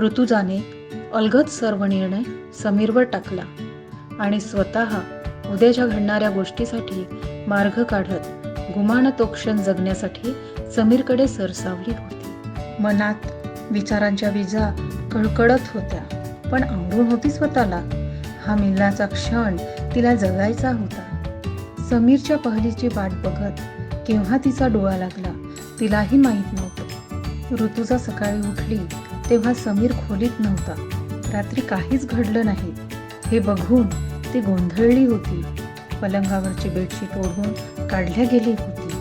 ऋतुजाने अलगद सर्व निर्णय समीरवर टाकला आणि स्वतः उद्याच्या घडणाऱ्या गोष्टीसाठी मार्ग काढत गुमान तो क्षण जगण्यासाठी समीरकडे सरसावली होती. मनात विचारांच्या विजा कळकळत होत्या, पण आवडून होती स्वतःला. हा मिलनाचा क्षण तिला जगायचा होता. समीरच्या पहलीची वाट बघत केव्हा तिचा डोळा लागला तिलाही माहीत नव्हतं. ऋतुजा सकाळी उठली तेव्हा समीर खोलीत नव्हता. रात्री काहीच घडलं नाही हे बघून ती गोंधळली होती. पलंगावरची बेडशीट ओढून काढल्या गेली होती.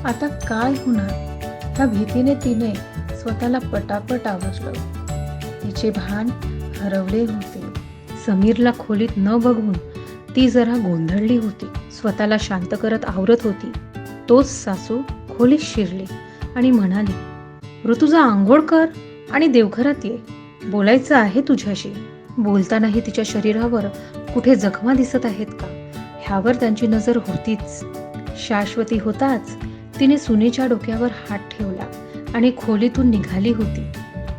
आता काय होणार ह्या भीतीने तिने स्वतःला पटापट आवरलं. तिचे भान हरवले होते. समीरला खोलीत न बघून ती जरा गोंधळली होती. स्वतःला शांत करत आवरत होती. तोच सासू खोलीत शिरली आणि म्हणाली, ऋतुजा आंघोळ कर आणि देवघरात ये, बोलायचं आहे तुझ्याशी. बोलतानाही तिच्या शरीरावर कुठे जखमा दिसत आहेत का ह्यावर त्यांची नजर होतीच. शाश्वती होताच तिने सुनेच्या डोक्यावर हात ठेवला आणि खोलीतून निघाली होती.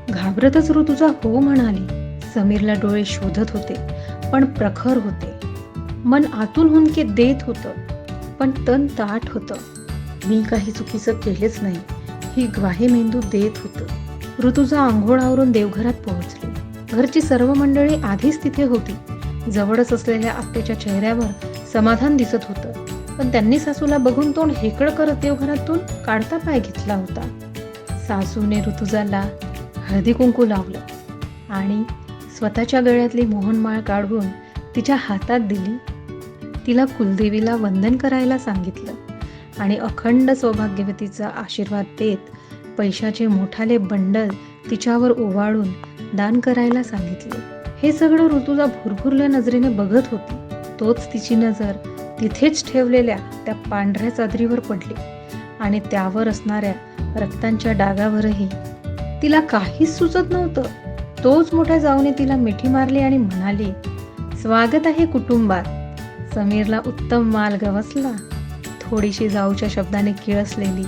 घाबरतच ऋतुजा हो म्हणाली. समीरला डोळे शोधत होते पण प्रखर होते. मन आतून हुंदके देत होतं पण तन ताठ होतं. मी काही चुकीचं केलेच नाही ही ग्वाही मेंदू देत होतं. ऋतुजा आंघोळ आवरून देवघरात पोहोचली. घरची सर्व मंडळी आधीच तिथे होती. जवळच असलेल्या आत्याच्या चेहऱ्यावर समाधान दिसत होतं, पण त्यांनी सासूला बघून तोंड हेकळ करत देवघरातून काढता पाय घेतला होता. सासूने ऋतुजाला हळदी कुंकू लावलं आणि स्वतःच्या गळ्यातली मोहनमाळ काढून तिच्या हातात दिली. तिला कुलदेवीला वंदन करायला सांगितलं आणि अखंड सौभाग्यवतीचा आशीर्वाद देत पैशाचे मोठाले बंडल तिच्यावर ओवाळून दान करायला सांगितले. हे सगळं ऋतुजा भुरभुरल्या नजरेने बघत होती. तोच तिची नजर तिथेच ठेवलेल्या त्या पांढऱ्या चादरीवर पडली आणि त्यावर असणाऱ्या रक्तांच्या डागावरही. तिला काहीच सुचत नव्हतं. तोच मोठ्या जाऊने तिला मिठी मारली आणि म्हणाली, स्वागत आहे कुटुंबात. समीरला उत्तम माल गवसला. थोडीशी जाऊच्या शब्दाने किळसलेली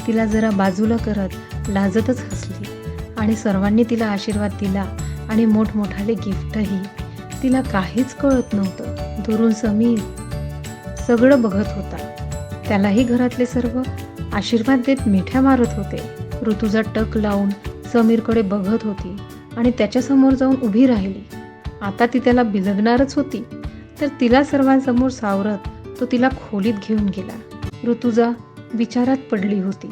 तिला जरा बाजूला करत लाजतच हसली आणि सर्वांनी तिला आशीर्वाद दिला आणि मोठमोठाले गिफ्टही. तिला काहीच कळत नव्हतं. दुरून समीर सगळं बघत होता. त्यालाही घरातले सर्व आशीर्वाद देत मिठ्या मारत होते. ऋतुजा टक लावून समीरकडे बघत होती आणि त्याच्यासमोर जाऊन उभी राहिली. आता ती त्याला बिलगणारच होती, तर तिला सर्वांसमोर सावरत तो तिला खोलीत घेऊन गेला. ऋतुजा विचारात पडली होती.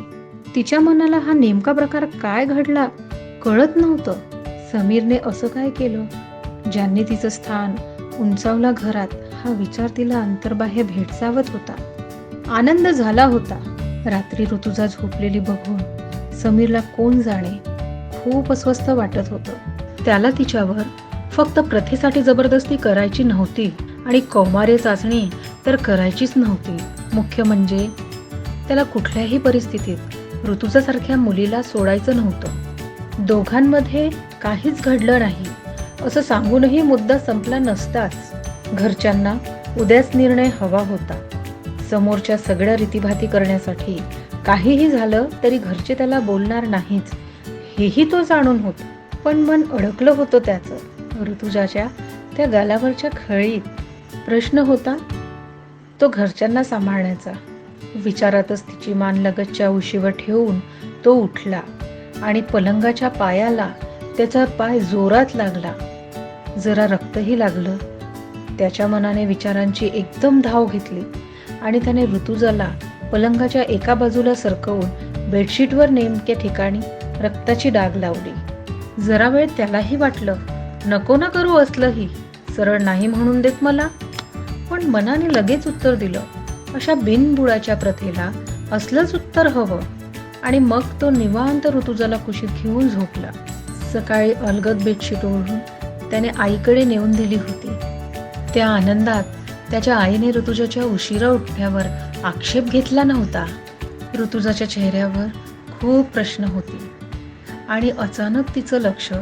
तिच्या मनाला हा नेमका प्रकार काय घडला कळत नव्हतं. समीरने असं काय केलं ज्यांनी तिचं स्थान उंचावला घरात हा विचार तिला अंतर्बाह्य भेडसावत होता. आनंद झाला होता. रात्री ऋतुजा झोपलेली बघून समीरला कोण जाणे खूप अस्वस्थ वाटत होतं. त्याला तिच्यावर फक्त प्रथेसाठी जबरदस्ती करायची नव्हती आणि कौमार्य चाचणी तर करायचीच नव्हती. मुख्य म्हणजे त्याला कुठल्याही परिस्थितीत ऋतुजासारख्या मुलीला सोडायचं नव्हतं. दोघांमध्ये काहीच घडलं नाही असं सांगूनही मुद्दा संपला नसताच. घरच्यांना उद्याच निर्णय हवा होता. समोरच्या सगळ्या रीतीभाती करण्यासाठी काहीही झालं तरी घरचे त्याला बोलणार नाहीच हेही तो जाणून होता. पण मन अडकलं होतं त्याचं. ऋतुजाच्या त्या गालावरच्या खळीत प्रश्न होता तो घरच्यांना सांभाळण्याचा. विचारातच तिची मान लगतच्या उशीवर ठेवून तो उठला आणि पलंगाच्या पायाला त्याचा पाय जोरात लागला. जरा रक्तही लागलं. त्याच्या मनाने विचारांची एकदम धाव घेतली आणि त्याने ऋतुजाला पलंगाच्या एका बाजूला सरकवून बेडशीटवर नेमक्या ठिकाणी रक्ताची डाग लावली. जरा वेळ त्यालाही वाटलं नको ना करू असलंही, सरळ नाही म्हणून देत मला. पण मनाने लगेच उत्तर दिलं, अशा बिनबुडाच्या प्रथेला असलंच उत्तर हवं. आणि मग तो निवांत ऋतुजाला कुशीत घेऊन झोपला. सकाळी अलगद बेडशीट ओढून त्याने आईकडे नेऊन दिली होती. त्या आनंदात त्याच्या आईने ऋतुजाच्या उशिरा उठण्यावर आक्षेप घेतला नव्हता. ऋतुजाच्या चेहऱ्यावर खूप प्रश्न होते आणि अचानक तिचं लक्ष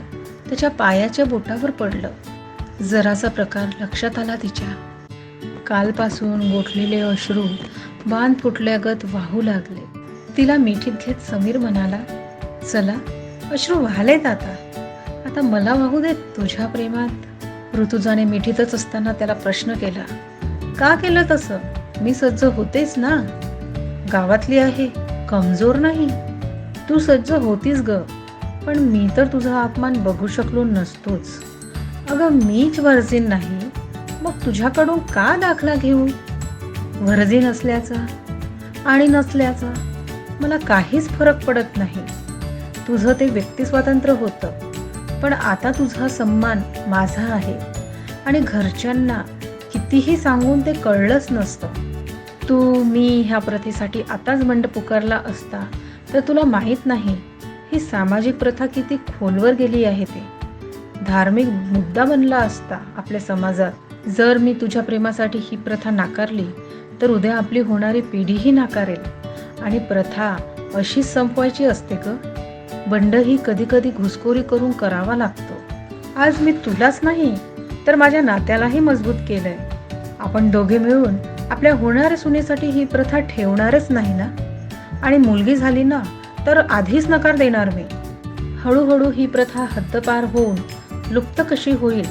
त्याच्या पायाच्या बोटावर पडलं. जरासा प्रकार लक्षात आला तिच्या. कालपासून गोठलेले अश्रू बांध फुटल्यागत वाहू लागले. तिला मिठीत घेत समीर म्हणाला, चला अश्रू वाहलेत आता आता मला वाहू दे तुझ्या प्रेमात. ऋतुजाने मिठीतच असताना त्याला प्रश्न केला. का केलं तसं? मी सज्ज होतेच ना. गावातली आहे, कमजोर नाही. तू सज्ज होतीस ग, पण मी तर तुझा अपमान बघू शकलो नसतोच. अगं मीच वर्जिन नाही, मग तुझ्याकडून का दाखला घेऊ? वर्जिन असल्याचा आणि नसल्याचा मला काहीच फरक पडत नाही. तुझं ते व्यक्तिस्वातंत्र्य होतं, पण आता तुझा सन्मान माझा आहे आणि घरच्यांना कितीही सांगून ते कळलंच नसतं. तू मी ह्या प्रथेसाठी आताच बंड पुकारला असता तर तुला माहीत नाही ही सामाजिक प्रथा किती खोलवर गेली आहे. ते धार्मिक मुद्दा बनला असता आपल्या समाजात. जर मी तुझ्या प्रेमासाठी ही प्रथा नाकारली तर उद्या आपली होणारी पिढीही नाकारेल आणि प्रथा अशीच संपवायची असते ग. बंडही कधी कधी घुसखोरी करून करावा लागतो. आज मी तुलाच नाही तर माझ्या नात्यालाही मजबूत केलंय. आपण दोघे मिळून आपल्या होणाऱ्या सुनेसाठी ही प्रथा ठेवणारच नाही ना. आणि मुलगी झाली ना तर आधीच नकार देणार मी. हळूहळू ही प्रथा हद्दपार होऊन लुप्त कशी होईल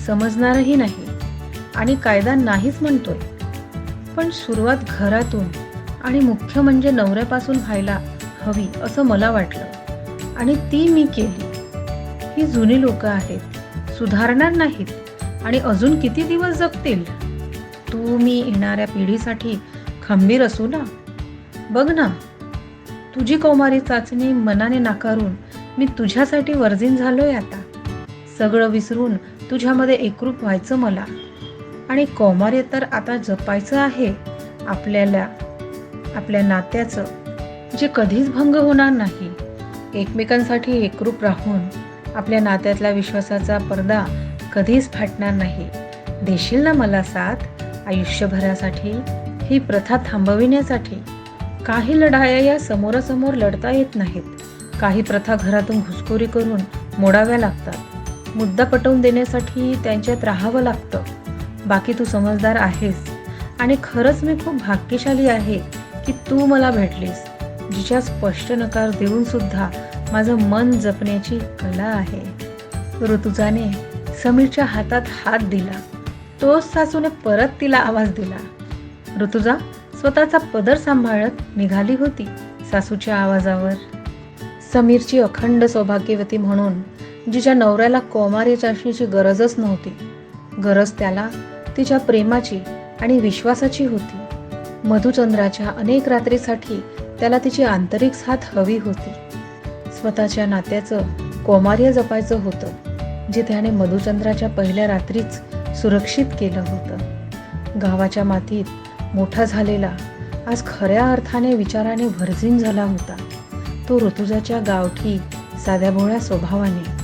समजणारही नाही. आणि कायदा नाहीच म्हणतोय, पण सुरुवात घरातून आणि मुख्य म्हणजे नवऱ्यापासून व्हायला हवी असं मला वाटलं आणि ती मी केली. ही जुनी लोक आहेत, सुधारणार नाहीत आणि अजून किती दिवस जगतील. तू मी येणाऱ्या पिढीसाठी खंबीर असू ना. बघ ना, तुझी कौमारी चाचणी मनाने नाकारून मी तुझ्यासाठी वर्जिन झालोय. आता सगळं विसरून तुझ्यामध्ये एकरूप व्हायचं मला. आणि कौमार्य तर आता जपायचं आहे आपल्याला, आपल्या नात्याचं जे कधीच भंग होणार नाही. एकमेकांसाठी एकरूप राहून आपल्या नात्यातला विश्वासाचा पडदा कधीच फाटणार नाही. देशील ना मला साथ आयुष्यभरासाठी, ही प्रथा थांबविण्यासाठी. काही लढाया या समोरासमोर लढता येत नाहीत. काही प्रथा घरातून घुसखोरी करून मोडाव्या लागतात. मुद्दा पटवून देण्यासाठी त्यांच्यात राहावं लागतं. बाकी तू समजदार आहेस आणि खरंच मी खूप भाग्यशाली आहे की तू मला भेटलीस, जिच्या स्पष्ट नकार देऊन सुद्धा माझं मन जपण्याची कला आहे. ऋतुजाने समीरच्या हातात हात दिला. तोच सासूने परत तिला आवाज दिला. ऋतुजा स्वतःचा पदर सांभाळत निघाली होती सासूच्या आवाजावर. समीरची अखंड सौभाग्यवती म्हणून जिच्या नवऱ्याला कौमार्य चाचणीची गरजच नव्हती. गरज त्याला तिच्या प्रेमाची आणि विश्वासाची होती. मधुचंद्राच्या अनेक रात्रीसाठी त्याला तिची आंतरिक साथ हवी होती. स्वतःच्या नात्याचं कौमार्य जपायचं होतं, जे त्याने मधुचंद्राच्या पहिल्या रात्रीच सुरक्षित केलं होतं. गावाच्या मातीत मोठा झालेला, आज खऱ्या अर्थाने विचाराने व्हर्जिन झाला होता तो ऋतुजाच्या गावठी साध्याभोळ्या स्वभावाने.